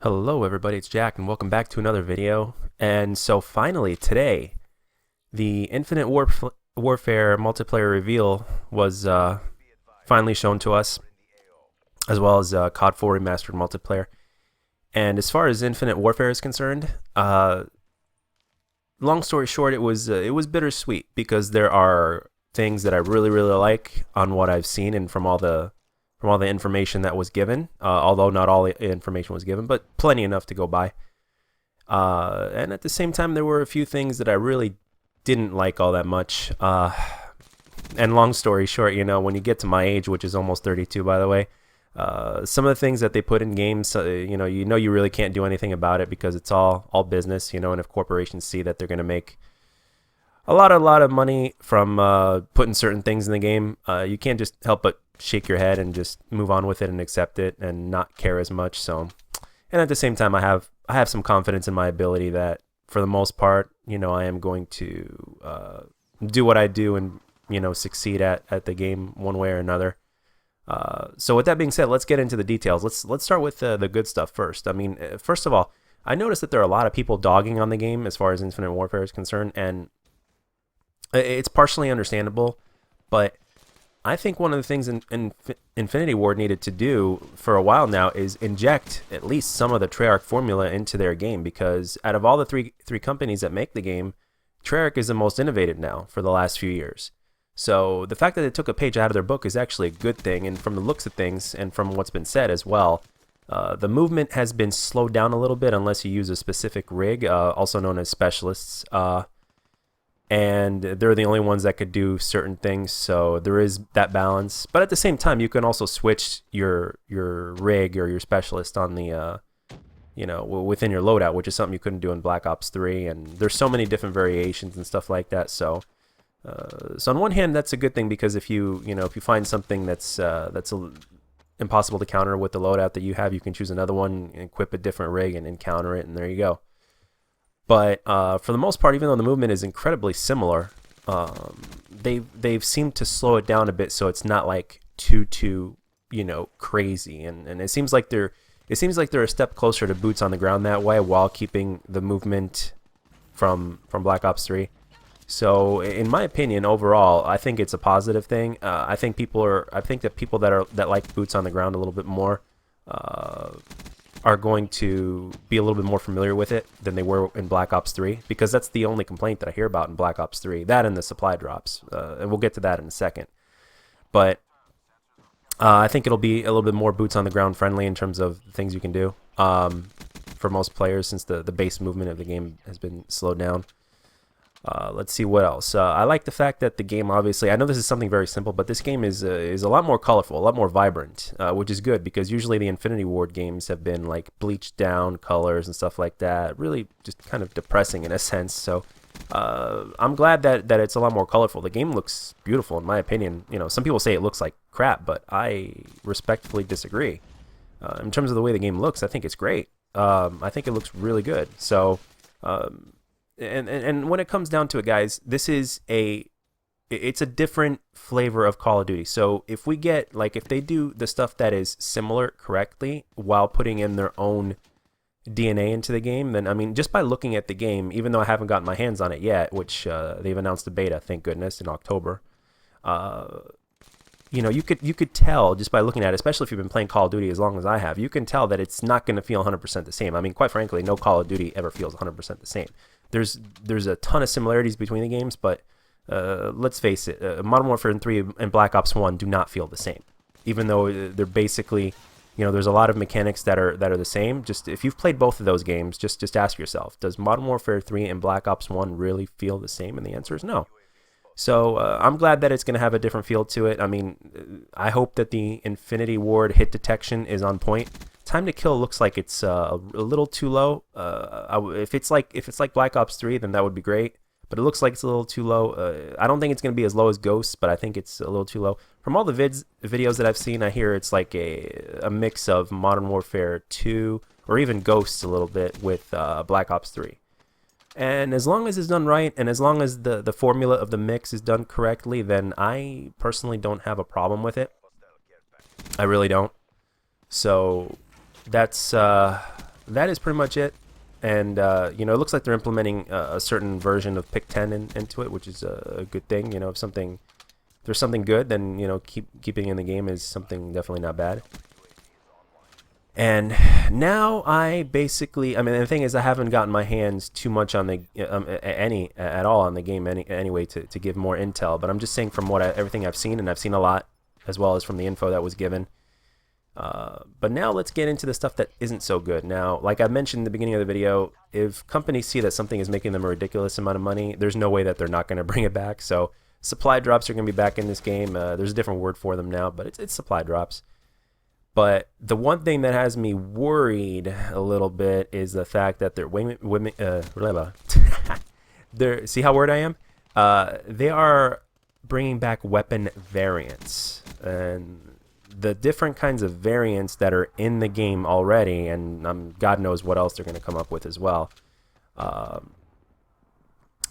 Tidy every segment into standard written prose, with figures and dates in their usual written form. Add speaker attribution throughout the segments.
Speaker 1: Hello everybody, it's Jack and welcome back to another video. And so finally today, the Infinite Warfare multiplayer reveal was finally shown to us, as well as COD 4 Remastered multiplayer. And as far as Infinite Warfare is concerned, long story short, it was bittersweet because there are things that I really like on what I've seen and from all the information that was given, although not all the information was given, but plenty enough to go by. And at the same time, there were a few things that I really didn't like all that much. And long story short, when you get to my age, which is almost 32, by the way, some of the things that they put in games, you really can't do anything about it because it's all business, and if corporations see that they're going to make a lot of money from putting certain things in the game, you can't just help but shake your head and just move on with it and accept it and not care as much. So, and at the same time, I have some confidence in my ability that for the most part, I am going to do what I do and succeed at the game one way or another. So with that being said, let's get into the details. Let's start with the good stuff first. I mean, first of all, I noticed that there are a lot of people dogging on the game as far as Infinite Warfare is concerned, and it's partially understandable, but I think one of the things Infinity Ward needed to do for a while now is inject at least some of the Treyarch formula into their game, because out of all the three companies that make the game, Treyarch is the most innovative now for the last few years. So the fact that they took a page out of their book is actually a good thing, and from the looks of things and from what's been said as well, the movement has been slowed down a little bit unless you use a specific rig, also known as specialists. And they're the only ones that could do certain things, so there is that balance. But at the same time, you can also switch your rig or your specialist on the within your loadout, which is something you couldn't do in Black Ops 3. And there's so many different variations and stuff like that. So on one hand, that's a good thing, because if you find something that's impossible to counter with the loadout that you have, you can choose another one, and equip a different rig, and counter it, and there you go. But for the most part, even though the movement is incredibly similar, they've seemed to slow it down a bit, so it's not like too crazy. And it seems like they're a step closer to boots on the ground that way, while keeping the movement from Black Ops 3. So in my opinion, overall, I think it's a positive thing. I think that people that like boots on the ground a little bit more are going to be a little bit more familiar with it than they were in Black Ops 3, because that's the only complaint that I hear about in Black Ops 3. That and the supply drops, and we'll get to that in a second. But I think it'll be a little bit more boots on the ground friendly in terms of the things you can do for most players, since the base movement of the game has been slowed down. Let's see what else. I like the fact that the game, obviously, I know this is something very simple, but this game is a lot more colorful, a lot more vibrant, which is good, because usually the Infinity Ward games have been like bleached down colors and stuff like that, really just kind of depressing in a sense. So I'm glad that it's a lot more colorful. The game looks beautiful, in my opinion. Some people say it looks like crap, but I respectfully disagree. In terms of the way the game looks, I think it's great. I think it looks really good. So And when it comes down to it, guys, it's a different flavor of Call of Duty. So if they do the stuff that is similar correctly while putting in their own DNA into the game, then, I mean, just by looking at the game, even though I haven't gotten my hands on it yet, which they've announced the beta, thank goodness, in October, you could tell just by looking at it, especially if you've been playing Call of Duty as long as I have, you can tell that it's not going to feel 100% the same. I mean, quite frankly, no Call of Duty ever feels 100% the same. There's a ton of similarities between the games, but let's face it, Modern Warfare 3 and Black Ops 1 do not feel the same, even though they're basically, there's a lot of mechanics that are the same. Just if you've played both of those games, just ask yourself, does Modern Warfare 3 and Black Ops 1 really feel the same? And the answer is no. So I'm glad that it's going to have a different feel to it. I mean, I hope that the Infinity Ward hit detection is on point. Time to kill looks like it's a little too low. If it's like Black Ops 3, then that would be great. But it looks like it's a little too low. I don't think it's going to be as low as Ghosts, but I think it's a little too low. From all the videos that I've seen, I hear it's like a mix of Modern Warfare 2 or even Ghosts a little bit with Black Ops 3. And as long as it's done right, and as long as the formula of the mix is done correctly, then I personally don't have a problem with it. I really don't. So that's that is pretty much it. And you know, it looks like they're implementing a certain version of Pick 10 into it, which is a good thing. You know, if there's something good, then you know, keeping in the game is something definitely not bad. And now I mean, the thing is, I haven't gotten my hands too much on the at all on the game anyway to give more intel. But I'm just saying from everything I've seen, and I've seen a lot, as well as from the info that was given. But now let's get into the stuff that isn't so good. Now, like I mentioned in the beginning of the video, if companies see that something is making them a ridiculous amount of money, there's no way that they're not going to bring it back. So supply drops are going to be back in this game. There's a different word for them now, but it's supply drops. But the one thing that has me worried a little bit is the fact that they're see how worried I am? They are bringing back weapon variants, and the different kinds of variants that are in the game already, and God knows what else they're going to come up with as well. And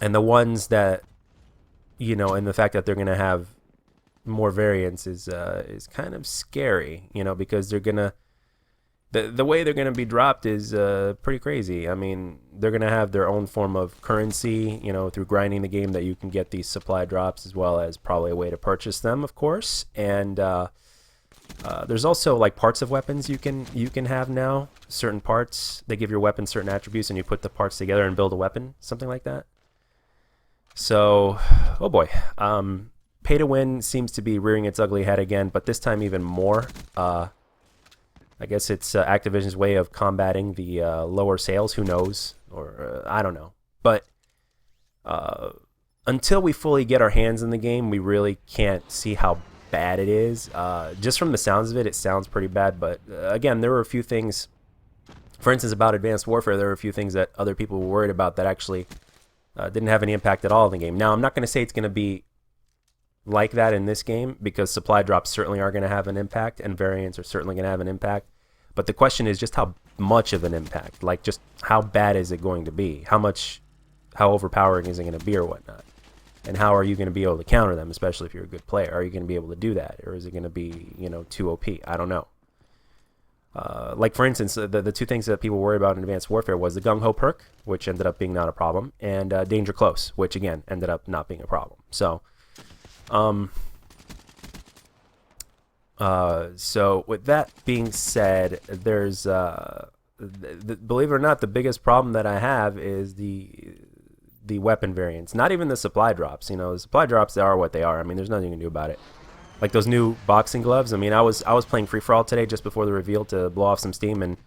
Speaker 1: the ones that, you know, and the fact that they're going to have more variants is kind of scary, you know, because they're gonna the way they're gonna be dropped is pretty crazy. I mean, they're gonna have their own form of currency, you know, through grinding the game, that you can get these supply drops, as well as probably a way to purchase them, of course. And there's also like parts of weapons you can have now. Certain parts, they give your weapon certain attributes, and you put the parts together and build a weapon, something like that. So, oh boy. Pay to win seems to be rearing its ugly head again, but this time even more. I guess it's Activision's way of combating the lower sales. Who knows? Or I don't know. But until we fully get our hands in the game, we really can't see how bad it is. Just from the sounds of it, it sounds pretty bad. But again, there were a few things, for instance, about Advanced Warfare, there were a few things that other people were worried about that actually didn't have any impact at all in the game. Now, I'm not going to say it's going to be like that in this game, because supply drops certainly are going to have an impact, and variants are certainly going to have an impact. But the question is just how much of an impact, like just how bad is it going to be? How overpowering is it going to be, or whatnot? And how are you going to be able to counter them, especially if you're a good player? Are you going to be able to do that? Or is it going to be, you know, too OP? I don't know. Like, for instance, the two things that people worry about in Advanced Warfare was the Gung Ho perk, which ended up being not a problem, and Danger Close, which, again, ended up not being a problem. So with that being said, there's believe it or not, the biggest problem that I have is the weapon variants. Not even the supply drops. You know, the supply drops, they are what they are. I mean, there's nothing you can do about it. Like those new boxing gloves. I mean, I was playing free for all today just before the reveal to blow off some steam, and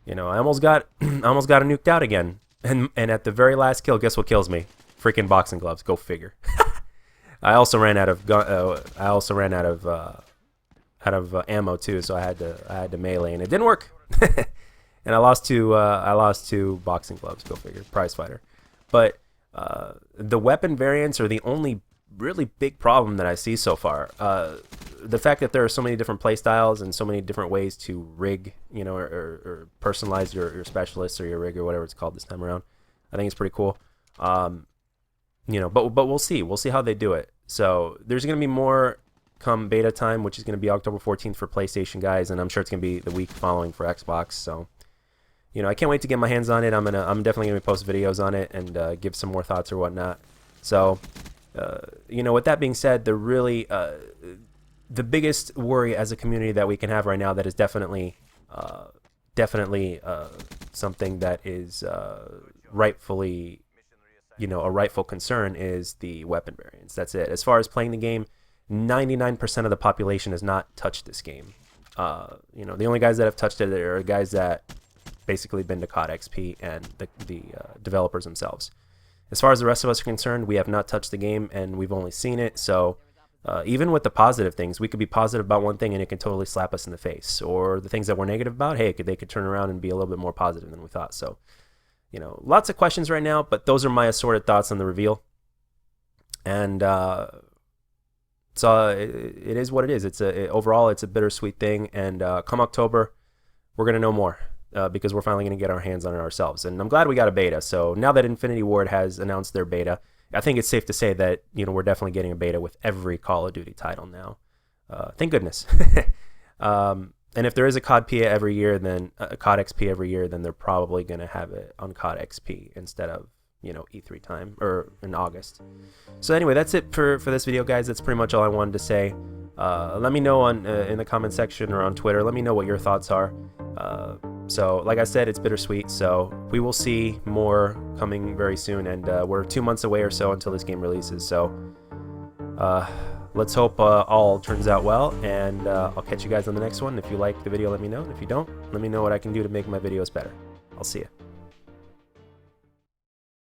Speaker 1: you know, I almost got nuked out again. And at the very last kill, guess what kills me? Freaking boxing gloves. Go figure. I also ran out of ammo too, so I had to melee, and it didn't work. And I lost two boxing gloves. Go figure. Prize fighter. But the weapon variants are the only really big problem that I see so far. The fact that there are so many different play styles and so many different ways to rig, you know, or personalize your specialists or your rig or whatever it's called this time around, I think it's pretty cool. You know, but we'll see. We'll see how they do it. So there's going to be more come beta time, which is going to be October 14th for PlayStation guys, and I'm sure it's going to be the week following for Xbox. So, you know, I can't wait to get my hands on it. I'm definitely going to post videos on it and give some more thoughts or whatnot. So, you know, with that being said, the biggest worry as a community that we can have right now, that is definitely something that is rightfully, you know, a rightful concern, is the weapon variants. That's it. As far as playing the game, 99% of the population has not touched this game. You know, the only guys that have touched it are guys that basically been to COD XP and the developers themselves. As far as the rest of us are concerned, we have not touched the game, and we've only seen it. So even with the positive things, we could be positive about one thing and it can totally slap us in the face. Or the things that we're negative about, hey, they could turn around and be a little bit more positive than we thought. So, you know, lots of questions right now, but those are my assorted thoughts on the reveal. And so it is what it is. Overall, it's a bittersweet thing. And come October, we're going to know more. Because we're finally going to get our hands on it ourselves. And I'm glad we got a beta. So now that Infinity Ward has announced their beta, I think it's safe to say that, you know, we're definitely getting a beta with every Call of Duty title now. Thank goodness. And if there is a COD P every year, then a COD XP every year, then they're probably gonna have it on COD XP instead of, you know, E3 time or in August. So anyway, that's it for this video, guys. That's pretty much all I wanted to say. Let me know on in the comment section or on Twitter. Let me know what your thoughts are. So like I said, it's bittersweet. So we will see more coming very soon, and we're 2 months away or so until this game releases. So let's hope all turns out well, and I'll catch you guys on the next one. If you like the video, let me know. And if you don't, let me know what I can do to make my videos better. I'll see you.